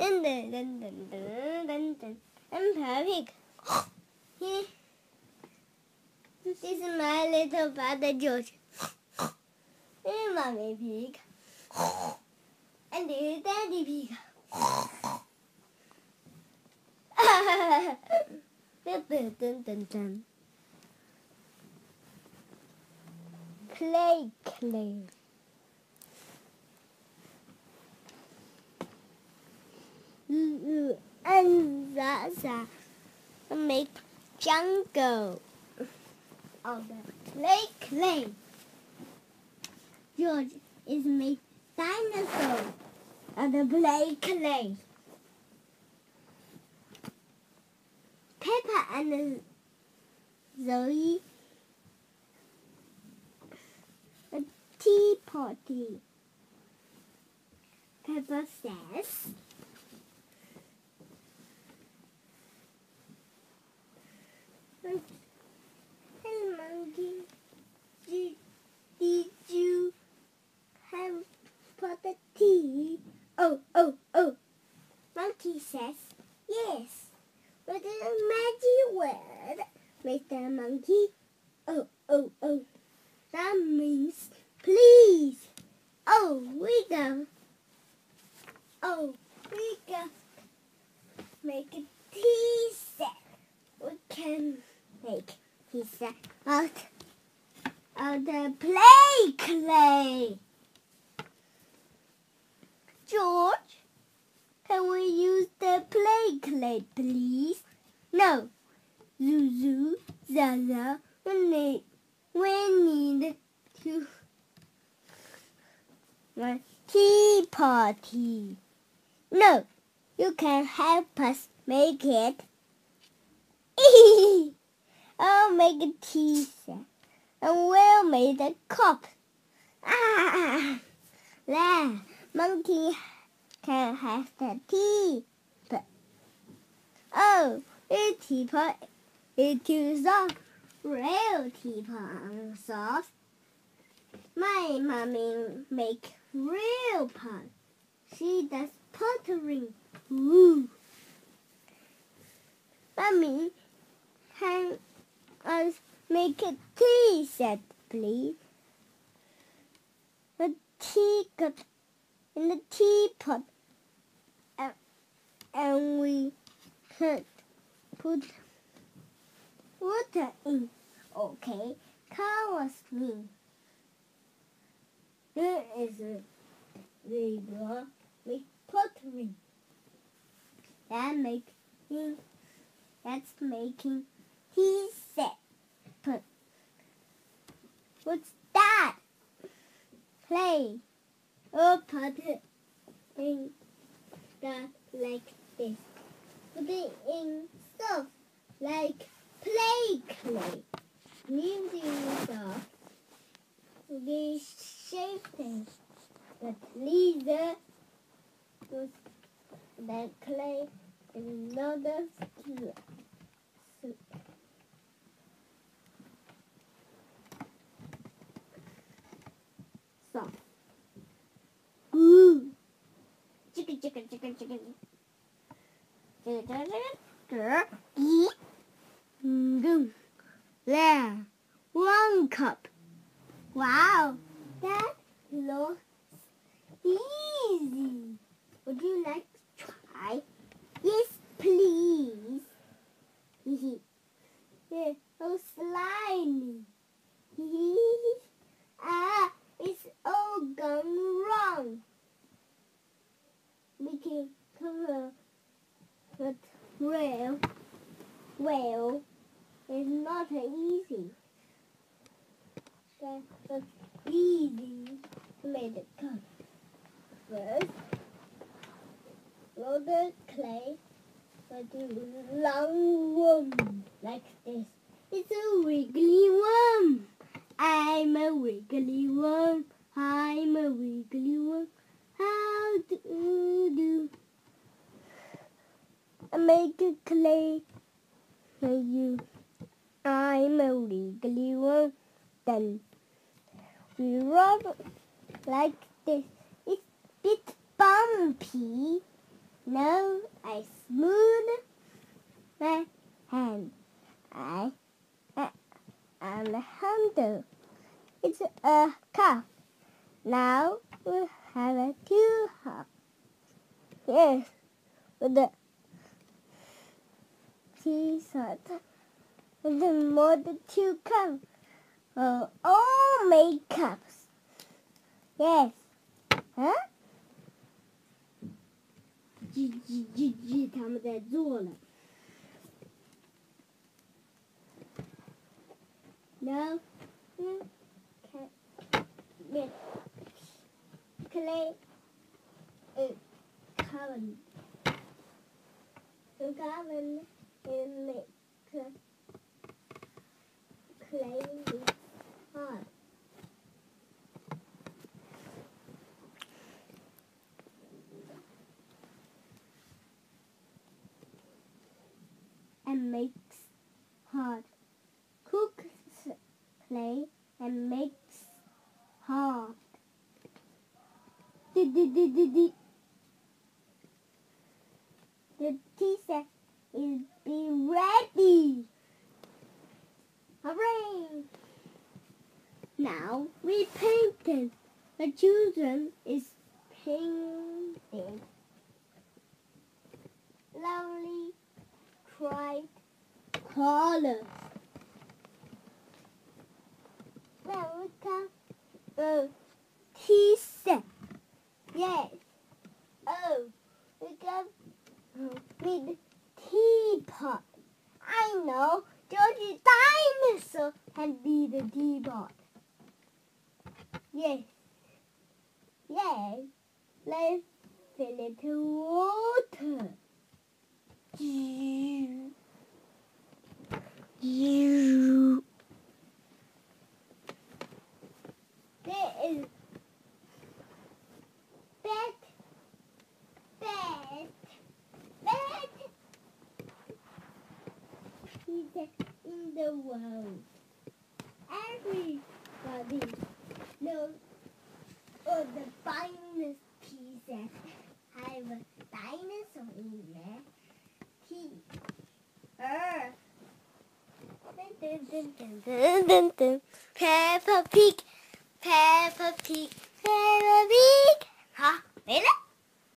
And Peppa. This is my little brother George. And Mommy Pig. And this is Daddy Pig. Play. And Zaza make jungle of the clay. George is make dinosaur of the clay. Peppa and Zoe a tea party. Peppa says, "Hey monkey, did you have pot of tea?" Oh. Monkey says, "Yes." What is a magic word, Mr. Monkey? Oh. That means please. We go make a tea set. We can make tea set out of the play clay. George, can we use the play clay, please? No. Zuzu, Zaza, we need to a tea party. No, you can help us make it. I'll make a tea set and we'll make a cup. There, monkey can have the tea. But, the teapot is too soft. Real teapot soft. My mommy make real pot. She does pottery. Ooh. Mommy, can us make a tea set, please? A teacup in the teapot, and we could put water in. Okay, come with me. Here is a river with pottery. That's making tea set. But what's that? Play. Put it in that like this. Put it in stuff like play clay. Using stuff. We shape things. But later, that clay is another soup. Soft. Ooh. Chicken. There. 1 cup. Wow, that looks easy. Would you like to try? Yes, please. So slimy. It's all gone wrong. We can cover, but well, it's not easy. That's easy to make the cup. First, roll the clay into a long worm like this. It's a wiggly worm. I'm a wiggly worm. I'm a wiggly worm. How do you make a clay for you? I'm a wiggly worm. Then we rub like this. It's a bit bumpy. Now I smooth my hand. And the handle. It's a cup. Now we have a two cup. Yes, with the T-shirt. With the more than 2 cups. All makeups. Yes. Huh? 他们在做了。Now, clay covered. The garden make clay hard. And makes hard. Cooks clay and makes hard. The tea-set is be ready. Hooray! Now we painted. The children is painting. Lovely bright colors. Now we come the tea-set. Yes. Oh, we got with teapot. I know. Georgie Dinosaur had be the teapot. Yes. Yes. Let's fill it with water. There is best pizza in the world. Everybody knows all the finest pizza have a dinosaur in there. Peppa Pig, Peppa Pig, Peppa Pig. 好，没了。